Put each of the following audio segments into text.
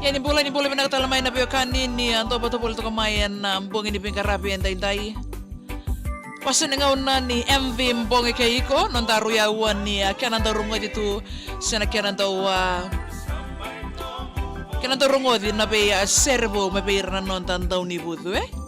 Yani bulan ni boleh pinagtalamay na biyo kanin ni ang toba-tobol to kamayan na ambong ini pingkarabi ang day-day. Pasin nga una ni MV mbong ikaiko non taruyawan ni kanan darungo dito sana kanan darungo din na be servo mabir na non tandaw ni buto eh.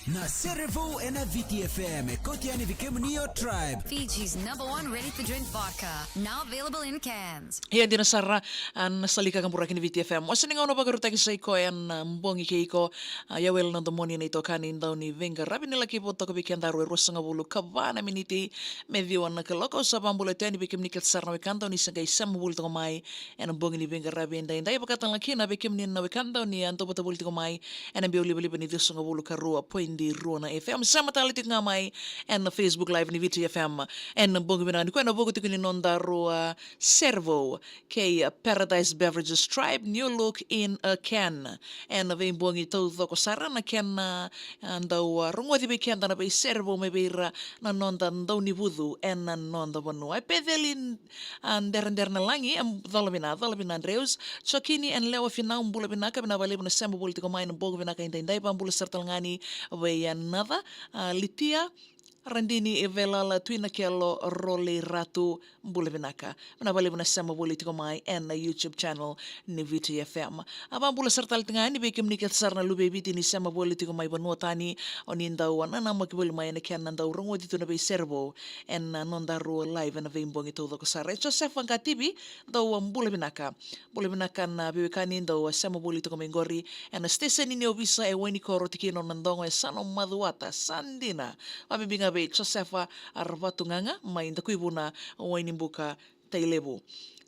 Na Servo and VTFM, Kotiani Vikimnio Tribe. Fiji's #1 ready-to-drink vodka, now available in cans. Iya dinasara an salika kang burakin ni VTFM. Wasan nga ono pagkaruta sa iko an mbongi keiko yawel na domoni na ito kanin daw ni Venga. Rabi nila kipo to kabikian daru eros nga bulu kabana miniti medyo na kaloko sa pambulatan ni bikim nikat sarna wekandaw ni sagay sa mabul to kamay an mbongi ni Venga rabi inday inday pakatan laki na bikim ni na wekandaw ni anto patabul to kamay an biuli-buli ni diso nga bulu karua di Rona FM sama tali tik ngamay and na Facebook live ni VTFM and na bongo binani ko na bongo tik ni nondaro Servo kay Paradise Beverages Tribe new look in a can and na vem bongi to ko sara na can andaw rungo di bikan na bay Servo may bira na nonda ndaw ni budu and na nonda bonu ay pedelin der na langi am dalabina Andreus chokini and lewa final bula binaka binabali na sembo bulti ko may na bongo binaka inday pambula sertal ngani Wayanava, Litia, Randini Evelala, Twina Kello, Role Ratu, Bulavinaka. Manabali na sama politiko mai and na YouTube channel ni VTFM. Abang bula sertal tengah ni bekim nikat sarna lube biti ni sama politiko mai banuatani onindawan na makibul mai na kian nandaw rungo dito na bay Servo and nondaru live na veimbong ito ko sara. Joseph ang katibi daw ang Bulavinaka. Bulavinaka na bibikanin daw sama politiko mai gori and na station ni obisa e wani koro tikino nandongo e sano maduata sandina. Mabibinga Josefa Arvatunganga may ndakuibuna wainimbuka tailebu.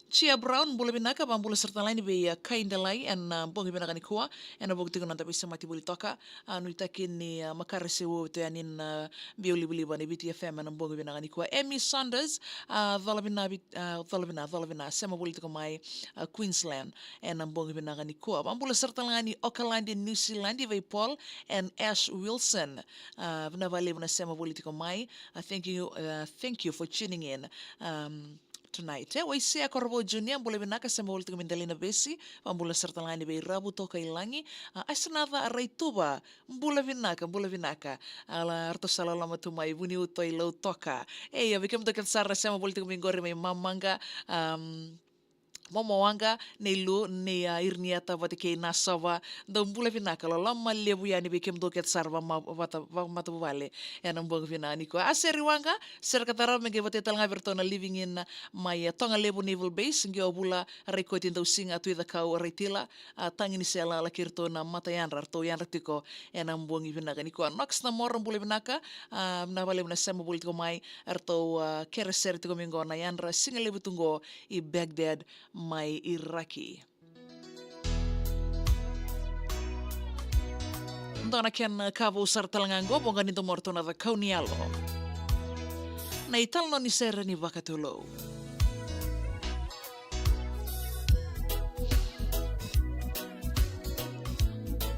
Chia Brown bula binaka bambula serta lain be kaindalai and bongi binaka ni kuwa and bogti ko nanta bisa mati buli toka anu itakin ni makarese wo te anin bioli buli bani BTFM and bongi binaka ni kuwa Emmy Saunders dhalabina sema buli ko mai Queensland and bongi binaka ni kuwa bambula serta lain ni Auckland in New Zealand ve Paul and Ash Wilson vinavali na sema buli ko mai thank you for tuning in tonight. Waisi Korbo Junior boleh binaka sa mawal tingin Mindalina Besi, pambula serta lani bay rabu to kailangi, asanada araituba, bula binaka, ala arto salalama tumay buni utoy low toka. Bikam to kansara sa mawal tingin Mingori may mamanga, Momowanga nelu ne irniata vatike nasava da mbula vinaka la mallebu yani bekem doket sarva mata vale enam bong vinani ko aseriwanga serkatara mege vate talanga vertona living in my tonga lebu naval base nge obula rekotin do singa tu da kau retila tangini sela la kirtona mata yan rarto yan ratiko enam bong vinaka ni ko nox na mor mbula vinaka na vale na sembo bultiko mai arto kereser tiko mingo na yan ra singa lebu tungo I Baghdad may Iraqi. Ito na kian kavo sartalangango bonga nito morto na kaunialo. Na italno ni Sera ni Vakatulo.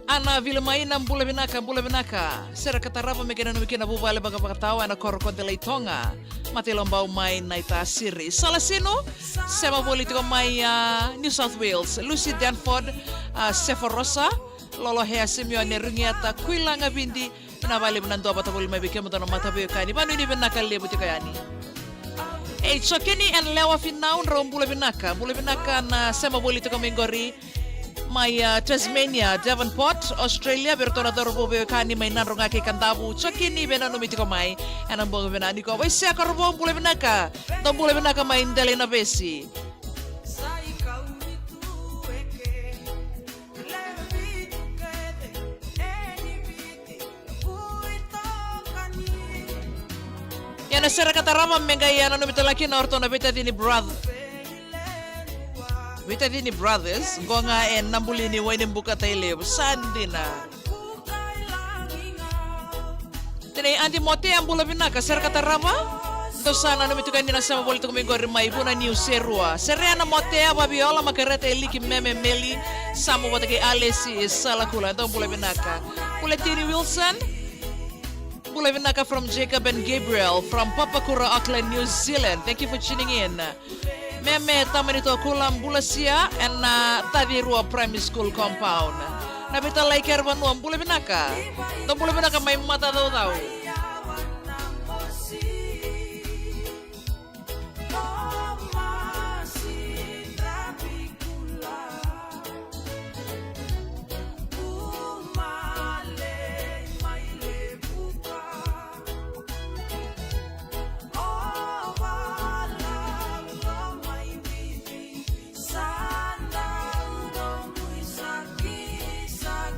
Ana Vilmay ng bula binaka. Sera katarapa may ganun na bubala baga pakatawa na korko de Leitonga. Matilombaw may naita siri. Salasino, sema politiko may New South Wales. Lucy Danford, Sephorosa, Lolo Hea Simeone Ringiata, Kuilanga Bindi, pinabali mo nando patabuli may bigyan mo ito ng matabi kani. Paano hindi binakalibuti kayani? Chokini and Lewa Finaun, Bula binaka na sema politiko may gori. May Tasmania, Devonport, Australia, bertona dorbo be kani may nanronga kay kandabu. Chakini bena numiti ko may anang bong benani ko. Wai siya karbo bule benaka. Dom bule benaka may indali na besi. Yan na sira katarama mengaya na numiti laki na orto na beta dini brother. Vita dini brothers, gonga en nambulini wainin buka taile, sandi na. Tene anti mote ang bula binaka, ser katarama? To sana numito kan dinasama bolito kumigori mai buna new serua. Serena mote ababiola makareta eliki meme meli samu watake alesi sala kula to bula binaka. Kuletini Wilson Bula Vinaka from Jacob and Gabriel from Papakura, Auckland, New Zealand. Thank you for tuning in. Meme tamanito kulam bulasia and Tavirua Primary School compound. Nabita like erbanuam Bula Vinaka. Don't Bula Vinaka may mata daw.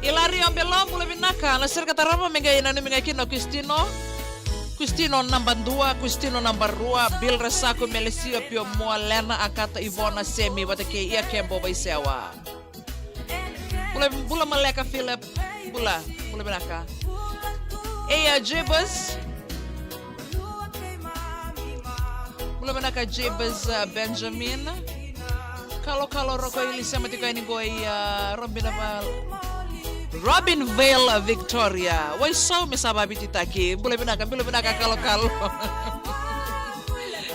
Ilario Belom Bula Vinaka. Nasir katarama mengai nanu mengai kino Cristino number 2, Cristino number 2, Bill Rasaku Melisio Pio Moa Lena Akata Ivona Semi Watake Ia Kembo Baisewa. Bula Maleka Philip Bula Vinaka. Eya Jebus Bula Vinaka Jebus Benjamin. Kalau roko ili sama tika ini goi Robinvale, Victoria. Why so misababi titaki? Bula Vinaka kalau.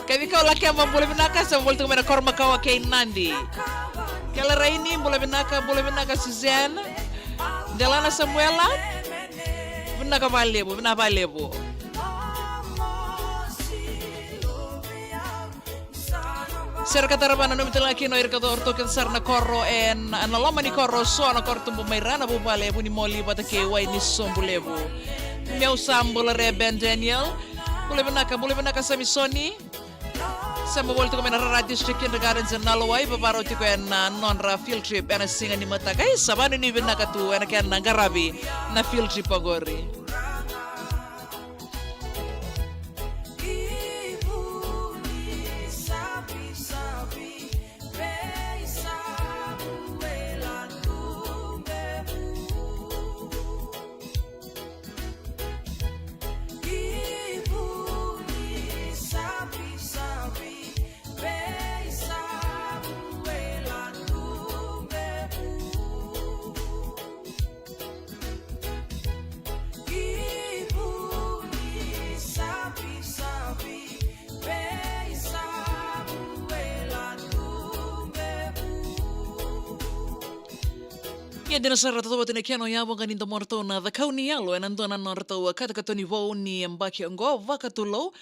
Kami kau laki yang Bula Vinaka sama boleh tunggu korma kawa kay Nandi. Kala Raini Bula Vinaka Suzanne. Delana Samuela. Vinaka Valebo. Ser katarabana no mitala kino irka to orto ken sarna korro en analoma ni korro so ana korto bu mairana bu bale bu ni moli bata ke wai ni sombulebu meu sambula re Ben Daniel bule benaka sami soni sama volto ko menara district kindergarten en nalwai babaro tiko en non ra field trip en singa ni mata kai sabani ni benaka tu en ken ngarabi na field trip agori. Ia dina sara tatawa tine kiano ya wanga ninda morto na the kauni yalo en andona norto kata katoni wo ni mbaki ngo vakatulo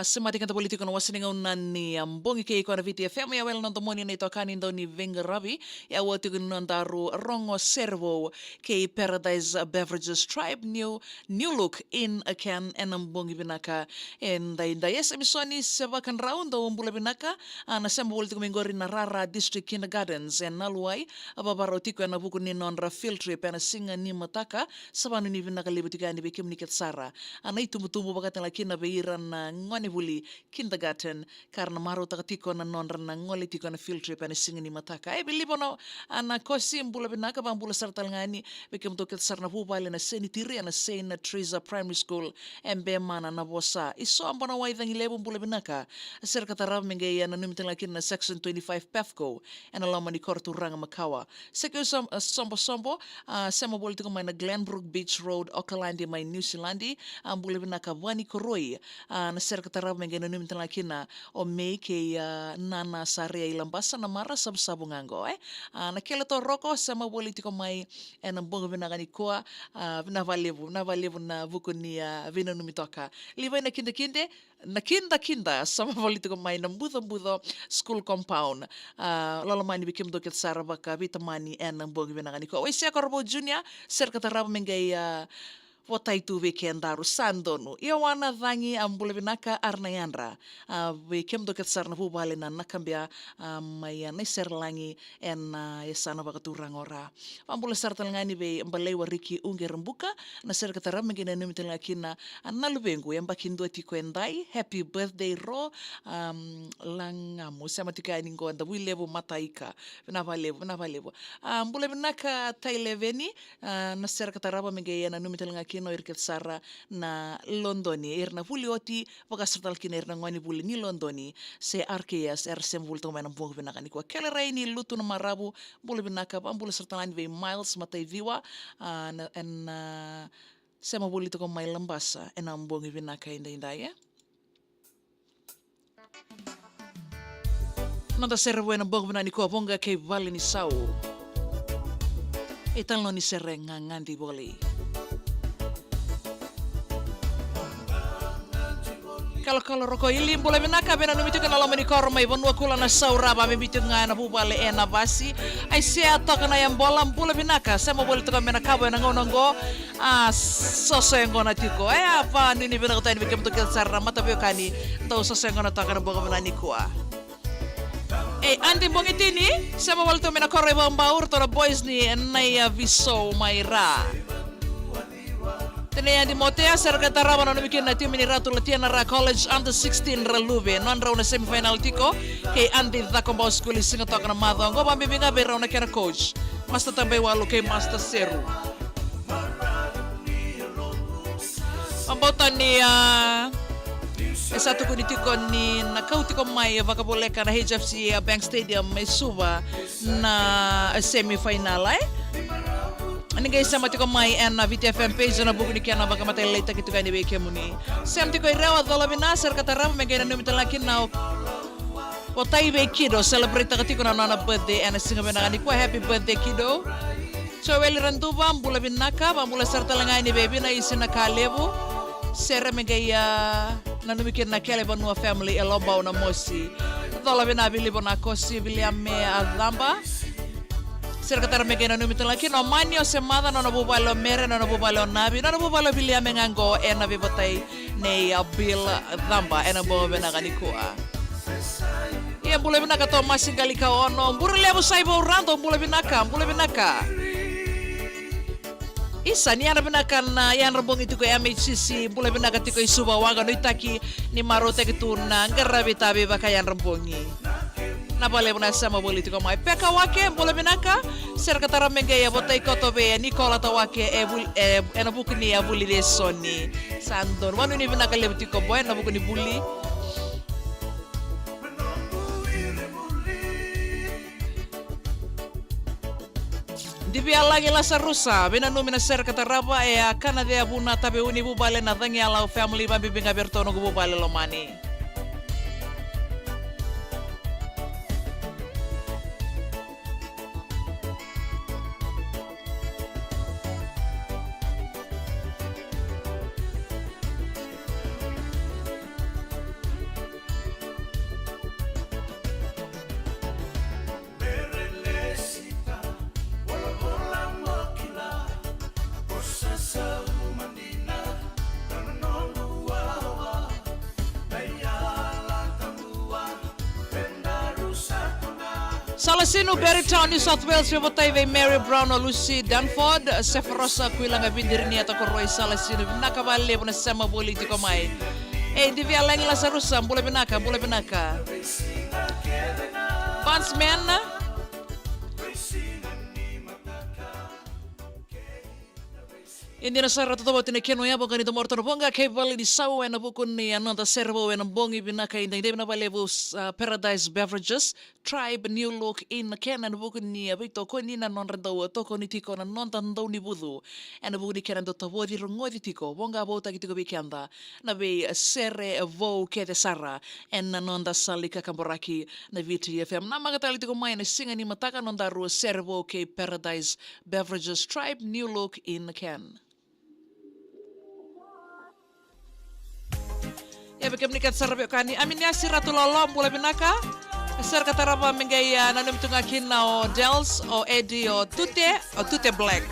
semati kanta politiko no wasini ngau ni ambongi ke iko na VTFM ya wel nanto moni na ito kanindo ni Venga Rabi ya wati kunandaru rongo servo ke Paradise Beverages Tribe new look in a can en ambongi binaka en da yes emisoni sevakan round o mbula binaka na sembo politiko mengori na rara district kindergartens en naluai ababaro tiko na buku ni non field trip na singa ni mataka sabanu ni vinaka libutika ni bekim ni ketsara ana itumbutumbu bakatan laki na beiran na ngone buli kindergarten karena maru takatiko na non na ngole tiko na field trip na singa ni mataka bilibono ana kosi mbula binaka bambula sartal ngani bekim to ketsara na bubale na seni tiri na Saint Teresa Primary School embe mana na bosa iso ambona waidang ilebo mbula binaka ser katarab mengaya na numitang laki na section 25 PEFCO en alama ni kortu ranga makawa sekyo sombo sema boleh tiko na Glenbrook Beach Road Auckland may New Zealand boleh na Kavani Koroi na ser katarab mengena num laki na o me ke nana sarea ilambasa na mara sabu ngango na kela to roko sema boleh tiko mai en bongo vina gani koa na valevu na vuku ni vina numitoka liba na kinde na kinda sama politiko mai na mbudo school compound lalamani bikim doket sarabaka vitamani en bongo vina gani koa Sia Corbo Junior ser katarab mengai Watai tu weekend daru sandonu. Ia wana dhangi ambule binaka arnayandra. Weekend doket sarna bubale na nakambia maya neser langi en yasana bakaturang ora. Ambule sartal ngani be mbalewa riki unger mbuka na ser katarab mengina numitel ngakina nalubengu yang bakin dua tiko endai. Happy birthday ro langamu sama tika iningo anda wilevu mataika. Vinavalevu. Ambule binaka taileveni na ser katarab mengina numitel ngakina no irket sara na Londoni erna pulioti pagkasartal kin erna ngani puli ni Londoni se RKS sem vulto menam bong binaka ni ko kelere ni lutu na marabu bule binaka ambula sartalan ve miles matai viwa en Sema bolito ko may lambasa enambong ibinaka inda Nanda servo na bong ni ko bonga kay vale ni sau. Ital no ni sereng ngandi boli. Kalau roko ilim boleh benaka bena numitu kana lamani korma ibon wakula na saura ba mibitu ngana bubale ena basi ai se ato kana yang bolam boleh benaka sama boleh tukang bena kabo na ngonongo sosengo na tiko apa nini bena ko tani bikem tukil sarra mata bio kani tau sosengo na takana boga bena nikua anti bongi tini sama boleh tu bena korma ibon baur tora boys ni naya viso maira Tene di motea serga tarama no bikin na tim ni ratu latihan ra college under 16 relube non rauna semifinal tiko ke anti da combo school singa toka na madongo ba bibinga be rauna kena coach master tambe walu ke master seru ambota ni satu kunitiko ni na kautiko mai vakaboleka na HFC Bank Stadium may suba na semifinal Ani guys sama tiko mai na VTFM page na buku ni kana baka matay late kitu kani beke muni. Sem tiko irawa dola binasar kataram megena no mitalakin na Potay be kiddo celebrate tiko na nana birthday and singa benagani ko happy birthday kiddo. So well rantuba bula binaka bambula sarta langay ni baby na isina kalebu. Sere megaya na numikin na kele banua family elobaw na mosi. Dola binabili bonako si William me adamba. Serkatar megena numito laki no manio semada no bubalo mere no bubalo nabi no bubalo bilia mengango ena bibotai nei abil damba ena bo benagani ku'a. Ia bule benaka to masingali ka ono burle bo saibo rando bule benaka. Isa ni ana benaka na yan rabong itu ko MHCC bule benaka tiko isuba waga no itaki ni marote kituna ngarabi tabi baka yan rabongi. Napale muna sama boliti ko mai peka wake bola binaka serkatara mengeya botai kotobe Nicola tawake ena bukni ya buli de sonni sandor wanu ni binaka lebti ko boy na bukni buli Dibi alagi la sarusa bena numina serkatara ba kana de abuna tabe uni bubale na dangi ala family ba bibinga bertono go bubale lomani Salasino, Berrytown, New South Wales, Rivotay, Mary Brown, Lucy Danford, Sepharosa, Quilang, Bindirni, at Roy Salasino, Nakavale, na sama politiko mai. Di via lang la sarusa, bula binaka. Fansman, Hindi na sarata to botin keno ya bonga ni to morto bonga kay bali di sawa na bukun ni anonta servo na bongi binaka inda na balevo Paradise Beverages Tribe New Look in Kenan bukun ni abito ko ni na non rando to ko ni tiko na non tando ni budu na bukun ni kenan to tawodi rongodi tiko bonga bota kitiko bikanda na be sere vo ke de sara en na non da salika kamboraki na VTFM na magatali tiko mai na singa ni mataka non da ru servo ke Paradise Beverages Tribe New Look in Ken Ya bekem nikat sarabyo kani amin ya siratu lolom bula binaka ser kataraba mengaya nanum tungakin na o Dels o Eddie o Tute Black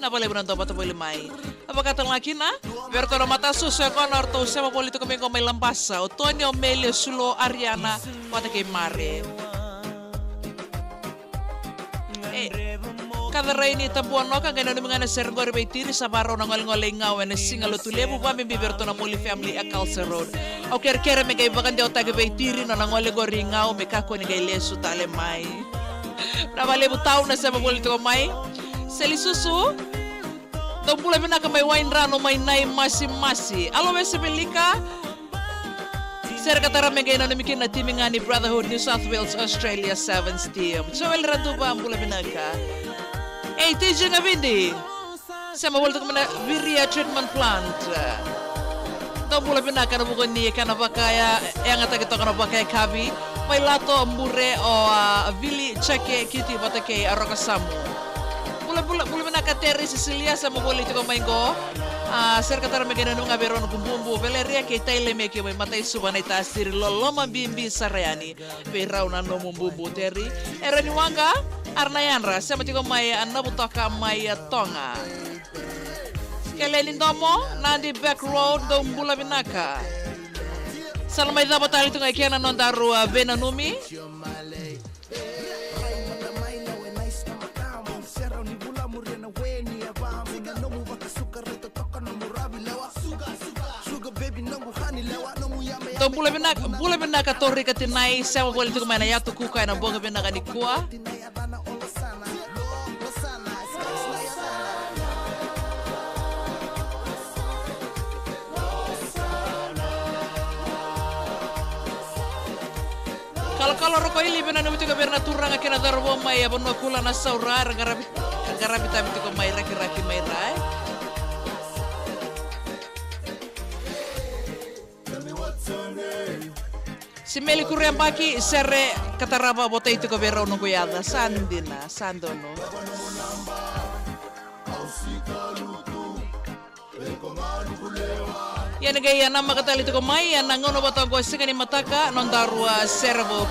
na bale bunan to bato bole mai apa kata laki na vertoro mata susu konor to sama polito kami ko may lampasa o Tonio Melio Sulo Ariana wata kay mare kada raini tabuan no kan ganun mga nasergor beitiri sa baro ng ngol-ngolay ngaw na singalo tulebu pa mi biberto na muli family a Calcer Road. O kere me kay bakan daw taga beitiri no ngol-ngolay ngaw me kako ni kay lesu tale mai. Pravale butaw na sa mabuli to mai. Selisusu tombula bina ka may wine rano may nay masi. Alo me sebelika Ser katara me gay na namikin na teaming ni Brotherhood New South Wales Australia 7th team. So el ratu ba ang bula binaka. TJ nga bindi. Sama wala tukmana Viria Treatment Plant. Tau mula pinaka na bukan ni kana bakaya yang ata kita kana bakaya kabi. May lato mure o Vili Chake Kiti Batake Arokasamu. Mula pinaka Terry Cecilia sama boleh tiko maingo. Ser katara megana nunga beron kumbumbu veleria ke taile meke mai matai subana ita asiri loloma bimbi sarayani. Berauna no mumbumbu Terry. Era ni wanga arna yanra sama tiko mai anabutoka mai tonga. Kelenin domo nandi back road do mbula binaka. Salamai dapat tali tungai kiana non daru vena numi. Do mbula binaka tori katinai sama boleh tu maina yatu kuka na bonga binaka ni kuah. Kalau rokok ini benar benar juga berna turang akhirnya darbo mai ya bono kula na saurar garabi tapi itu mai raki mai rai. Si Meli Kurian Baki sere kataraba bote itu ko berna no kuyada sandina sandono. Yan gaya nama katali itu ko mai yan nangono batang ko sikani mataka non darwa servo